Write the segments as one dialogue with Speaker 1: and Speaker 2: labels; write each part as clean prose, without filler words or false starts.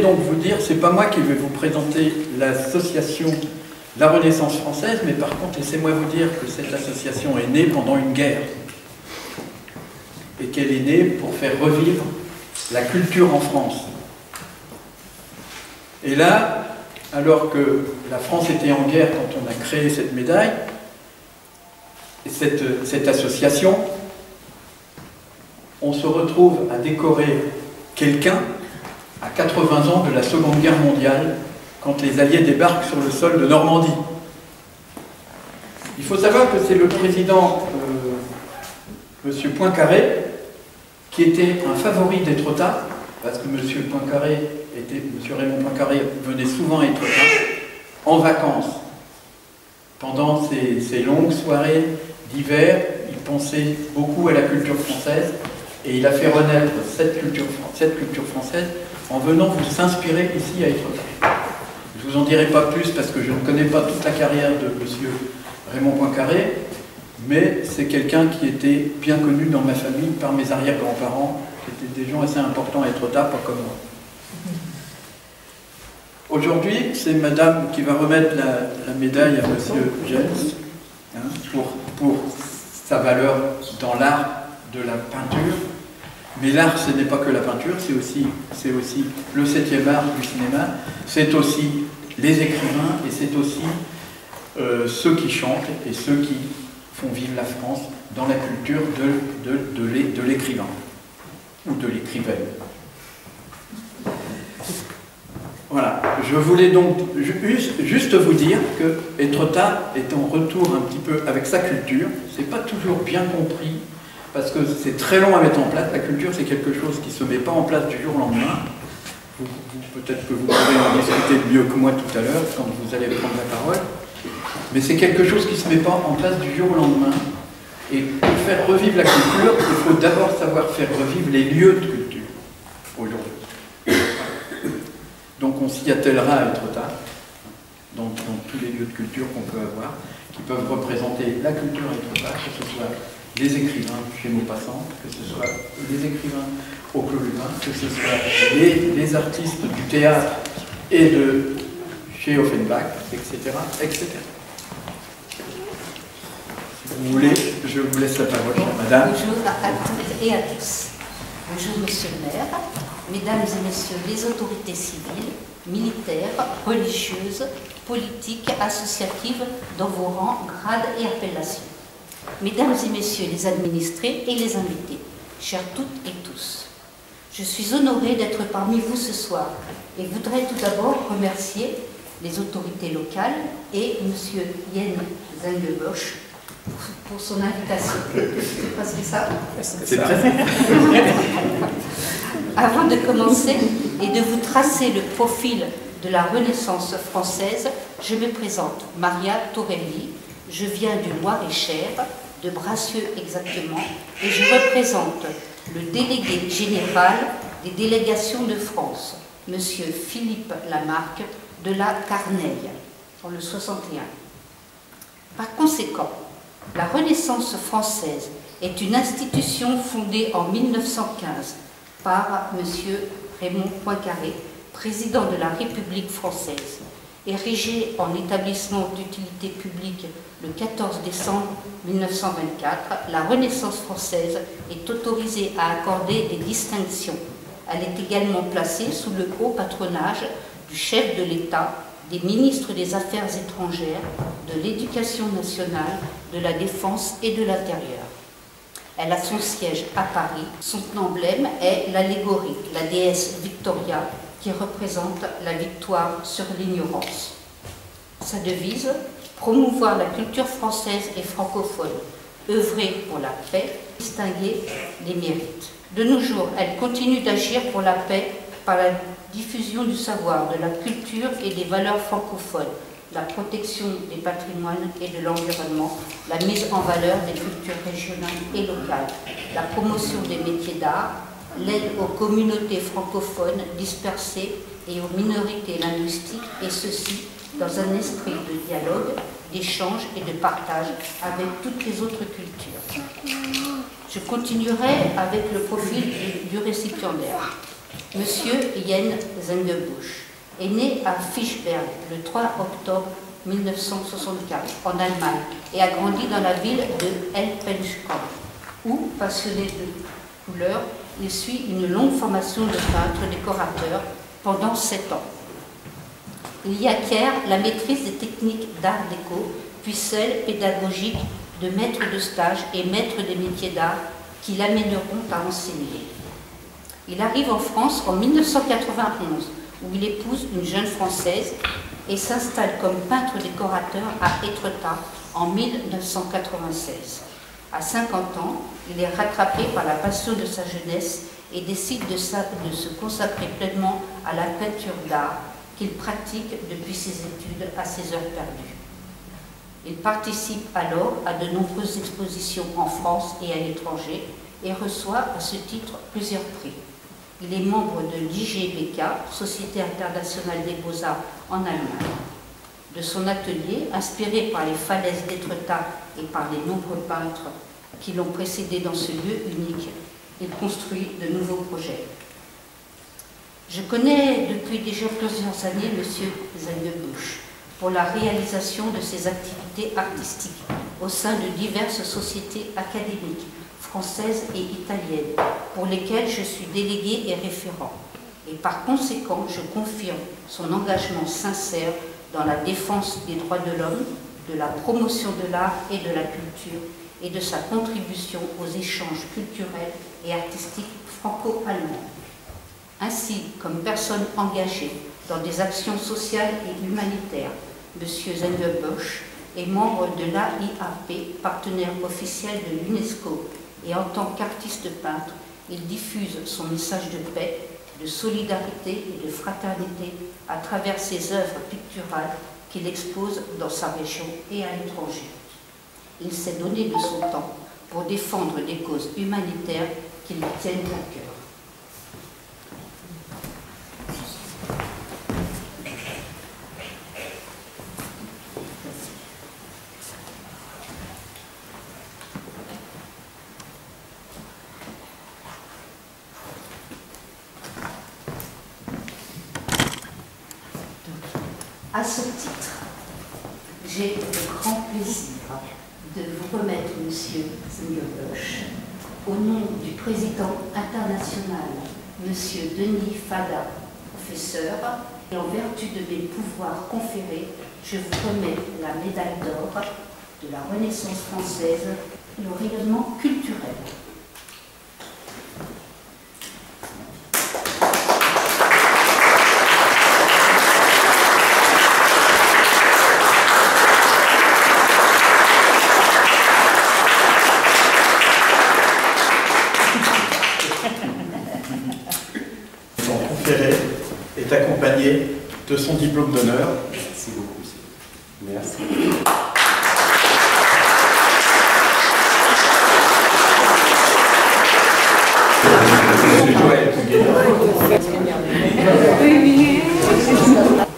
Speaker 1: donc vous dire, c'est pas moi qui vais vous présenter l'association La Renaissance française, mais par contre, laissez-moi vous dire que cette association est née pendant une guerre. Et qu'elle est née pour faire revivre la culture en France. Et là, alors que la France était en guerre quand on a créé cette médaille, cette association, on se retrouve à décorer quelqu'un à 80 ans de la Seconde Guerre mondiale, quand les Alliés débarquent sur le sol de Normandie. Il faut savoir que c'est le président, M. Poincaré, qui était un favori d'Étretat, parce que M. Raymond Poincaré venait souvent à Étretat, en vacances. Pendant ces longues soirées d'hiver, il pensait beaucoup à la culture française, et il a fait renaître cette culture française en venant vous s'inspirer ici à Étretat. Je ne vous en dirai pas plus parce que je ne connais pas toute la carrière de M. Raymond Poincaré, mais c'est quelqu'un qui était bien connu dans ma famille par mes arrière-grands-parents, qui étaient des gens assez importants à Étretat, pas comme moi. Aujourd'hui, c'est madame qui va remettre la médaille à M. James, hein, pour sa valeur dans l'art de la peinture. Mais l'art, ce n'est pas que la peinture, c'est aussi le 7e art du cinéma, c'est aussi les écrivains, et c'est aussi ceux qui chantent et ceux qui font vivre la France dans la culture de l'écrivain ou de l'écrivaine. Voilà, je voulais donc juste vous dire que Étretat est en retour un petit peu avec sa culture. C'est pas toujours bien compris, parce que c'est très long à mettre en place. La culture, c'est quelque chose qui ne se met pas en place du jour au lendemain. Peut-être que vous pourrez en discuter mieux que moi tout à l'heure, quand vous allez prendre la parole. Mais c'est quelque chose qui ne se met pas en place du jour au lendemain. Et pour faire revivre la culture, il faut d'abord savoir faire revivre les lieux de culture, aujourd'hui. Donc on s'y attellera à Étretat, dans tous les lieux de culture qu'on peut avoir, qui peuvent représenter la culture à Étretat, que ce soit les écrivains chez Maupassant, que ce soit les écrivains au Clos Lubin, que ce soit les artistes du théâtre et de chez Offenbach, etc., etc. Si vous voulez, je vous laisse la parole, madame.
Speaker 2: Bonjour à toutes et à tous. Bonjour, monsieur le maire, mesdames et messieurs les autorités civiles, militaires, religieuses, politiques, associatives, dans vos rangs, grades et appellations. Mesdames et messieurs les administrés et les invités, chers toutes et tous, je suis honorée d'être parmi vous ce soir et voudrais tout d'abord remercier les autorités locales et M. Yen Zenglebosch pour son invitation. C'est pas ça?
Speaker 1: C'est très
Speaker 2: Avant de commencer et de vous tracer le profil de la Renaissance française, je me présente, Maria Torelli. Je viens du Loir-et-Cher, de Bracieux exactement, et je représente le délégué général des délégations de France, M. Philippe Lamarque, de la Carneille, dans le 61. Par conséquent, la Renaissance française est une institution fondée en 1915 par M. Raymond Poincaré, président de la République française. Érigée en établissement d'utilité publique le 14 décembre 1924, la Renaissance française est autorisée à accorder des distinctions. Elle est également placée sous le haut patronage du chef de l'État, des ministres des Affaires étrangères, de l'Éducation nationale, de la Défense et de l'Intérieur. Elle a son siège à Paris. Son emblème est l'allégorie, la déesse Victoria, qui représente la victoire sur l'ignorance. Sa devise, promouvoir la culture française et francophone, œuvrer pour la paix, distinguer les mérites. De nos jours, elle continue d'agir pour la paix par la diffusion du savoir, de la culture et des valeurs francophones, la protection des patrimoines et de l'environnement, la mise en valeur des cultures régionales et locales, la promotion des métiers d'art, l'aide aux communautés francophones dispersées et aux minorités linguistiques, et ceci dans un esprit de dialogue, d'échange et de partage avec toutes les autres cultures. Je continuerai avec le profil du récipiendaire. Monsieur Jan Zengebusch est né à Fischberg le 3 octobre 1964 en Allemagne et a grandi dans la ville de Elpenschkamp, où, passionné de couleurs, il suit une longue formation de peintre décorateur pendant 7 ans. Il y acquiert la maîtrise des techniques d'art déco, puis celle pédagogique de maître de stage et maître des métiers d'art qui l'amèneront à enseigner. Il arrive en France en 1991, où il épouse une jeune Française et s'installe comme peintre décorateur à Étretat en 1996. À 50 ans, il est rattrapé par la passion de sa jeunesse et décide de se consacrer pleinement à la peinture d'art qu'il pratique depuis ses études à ses heures perdues. Il participe alors à de nombreuses expositions en France et à l'étranger et reçoit à ce titre plusieurs prix. Il est membre de l'IGBK, Société internationale des beaux-arts en Allemagne. De son atelier, inspiré par les falaises d'Étretat et par les nombreux peintres qui l'ont précédé dans ce lieu unique, il construit de nouveaux projets. Je connais depuis déjà plusieurs années M. Zengebusch pour la réalisation de ses activités artistiques au sein de diverses sociétés académiques, françaises et italiennes, pour lesquelles je suis délégué et référent. Et par conséquent, je confirme son engagement sincère dans la défense des droits de l'homme, de la promotion de l'art et de la culture, et de sa contribution aux échanges culturels et artistiques franco-allemands. Ainsi, comme personne engagée dans des actions sociales et humanitaires, M. Zengebusch est membre de l'AIAP, partenaire officiel de l'UNESCO, et en tant qu'artiste peintre, il diffuse son message de paix, de solidarité et de fraternité à travers ses œuvres picturales qu'il expose dans sa région et à l'étranger. Il s'est donné de son temps pour défendre des causes humanitaires qui lui tiennent à cœur. À ce titre, j'ai le grand plaisir de vous remettre, Monsieur Zengebusch, au nom du président international, Monsieur Denis Fada, professeur, et en vertu de mes pouvoirs conférés, je vous remets la médaille d'or de la Renaissance française, le rayonnement culturel.
Speaker 1: Est accompagné de son diplôme d'honneur.
Speaker 3: Merci beaucoup. Merci.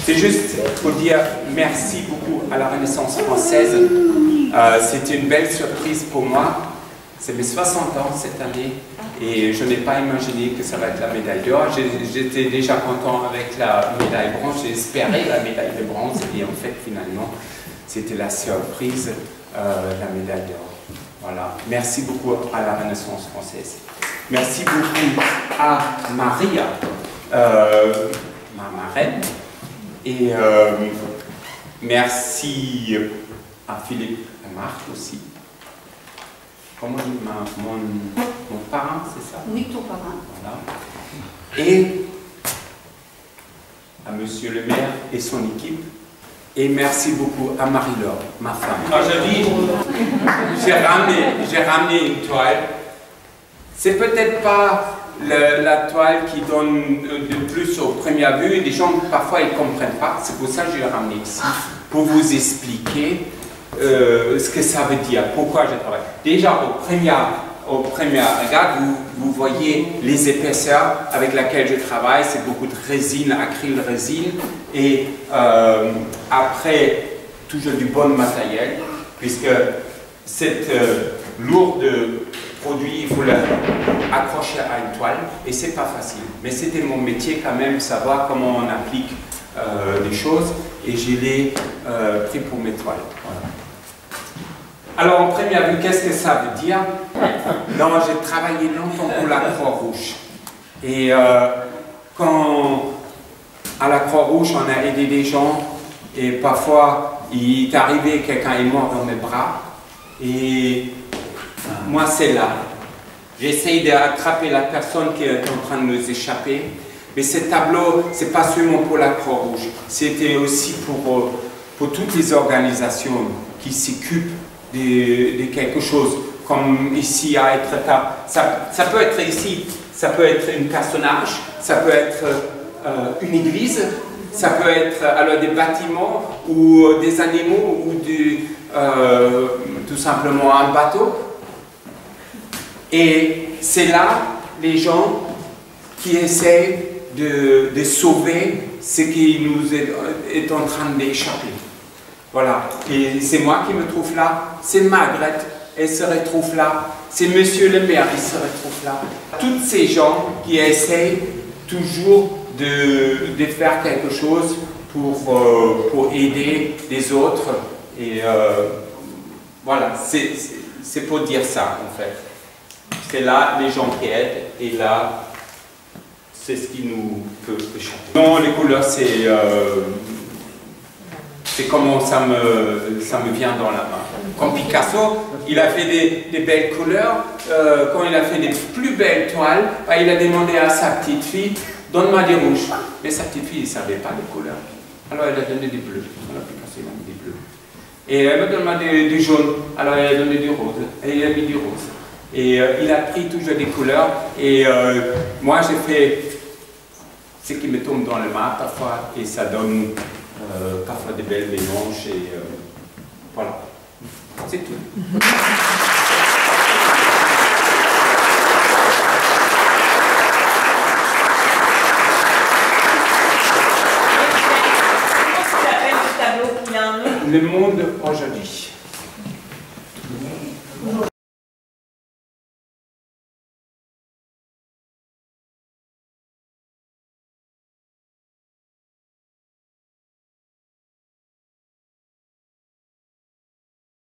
Speaker 3: C'est juste pour dire merci beaucoup à la Renaissance française. C'était une belle surprise pour moi. C'est mes 60 ans cette année et je n'ai pas imaginé que ça va être la médaille d'or. J'étais déjà content avec la médaille bronze, j'ai espéré la médaille de bronze et en fait finalement c'était la surprise, la médaille d'or. Voilà. Merci beaucoup à la Renaissance française. Merci beaucoup à Maria, ma marraine, et merci à Philippe et Marc aussi. Comment on dit mon parrain, c'est ça?
Speaker 2: Oui, ton parrain.
Speaker 3: Voilà. Et à Monsieur le maire et son équipe. Et merci beaucoup à Marie-Laure, ma femme. Aujourd'hui, j'ai ramené une toile. C'est peut-être pas la toile qui donne de plus au premier vue. Les gens, parfois, ils ne comprennent pas. C'est pour ça que je l'ai ramené ici, pour vous expliquer ce que ça veut dire, pourquoi je travaille. Déjà, au premier regard, vous voyez les épaisseurs avec lesquelles je travaille. C'est beaucoup de résine, acryl résine. Et après, toujours du bon matériel, puisque cette lourde produit, il faut l'accrocher à une toile, et c'est pas facile. Mais c'était mon métier quand même, savoir comment on applique des choses, et je l'ai pris pour mes toiles. Voilà. Alors, en première vue, qu'est-ce que ça veut dire? Non, j'ai travaillé longtemps pour la Croix-Rouge. Et quand à la Croix-Rouge, on a aidé des gens, et parfois, il est arrivé, quelqu'un est mort dans mes bras, et moi, c'est là. J'essaye d'attraper la personne qui est en train de nous échapper, mais ce tableau, c'est pas seulement pour la Croix-Rouge, c'était aussi pour toutes les organisations qui s'occupent de quelque chose, comme ici à Etretat. Ça peut être ici, ça peut être un personnage, ça peut être une église, ça peut être alors des bâtiments ou des animaux ou tout simplement un bateau. Et c'est là les gens qui essaient de sauver ce qui nous est en train d'échapper. Voilà. Et c'est moi qui me trouve là, c'est Margrethe, elle se retrouve là, c'est Monsieur le maire, il se retrouve là. Tous ces gens qui essayent toujours de faire quelque chose pour aider les autres. Et voilà, c'est pour dire ça en fait. C'est là les gens qui aident, et là, c'est ce qui nous peut échapper. Non, les couleurs, c'est comment ça me vient dans la main. Comme Picasso, il a fait des belles couleurs. Quand il a fait des plus belles toiles, il a demandé à sa petite fille, donne-moi des rouges. Mais sa petite fille ne savait pas les couleurs. Alors elle a donné des bleus. Alors Picasso, il a mis des bleus. Et elle m'a donné du jaune. Alors elle a donné du rose. Et il a mis du rose. Et il a pris toujours des couleurs. Et moi, j'ai fait ce qui me tombe dans le main parfois. Et ça donne parfois des belles mélanges. Et voilà. C'est tout. Le monde aujourd'hui.